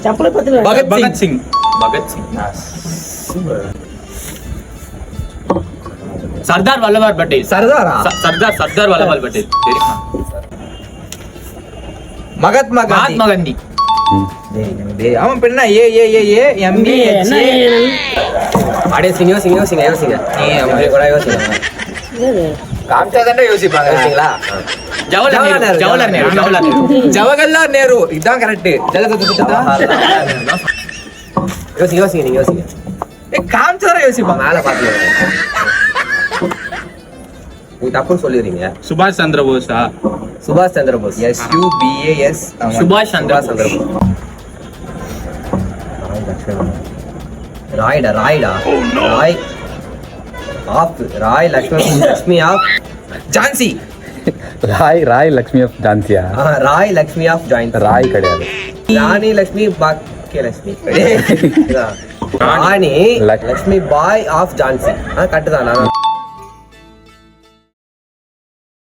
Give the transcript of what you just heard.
चप्पल भगत सिंह सरदार वल्लभाई पटेल सरदार वल्लभाई पटेल महात्मा गांधी அவன் பின்ன அடே சிங்க நீ அப்படியே கூட யோசிங்க காமிச்சாதானே யோசிப்பாங்க யோசிங்களா ஜவஹர்லால் நேரு இதான் கரெக்ட் யோசிங்க நீங்க யோசிங்க காமிச்சாதான் யோசிப்பாங்க மேல பாத்து நீ தப்புன்னு சொல்லிடுறீங்க சுபாஷ் சந்திர போஸா சுபாஷ் சந்திர போஸ் SUBAS சுபாஷ் சந்திர போஸ் ராய்டா ராய் லக்ஷ்மி ஆஃப் ஜான்சி ராய் லக்ஷ்மி ஆஃப் ஜான்சியா ராய் லக்ஷ்மி ஆஃப் ஜான்சி ராய் கிடையாது ராணி லக்ஷ்மி பாக்கியலட்சுமி ராணி லக்ஷ்மி பாய் ஆஃப் ஜான்சி கட்டுதான்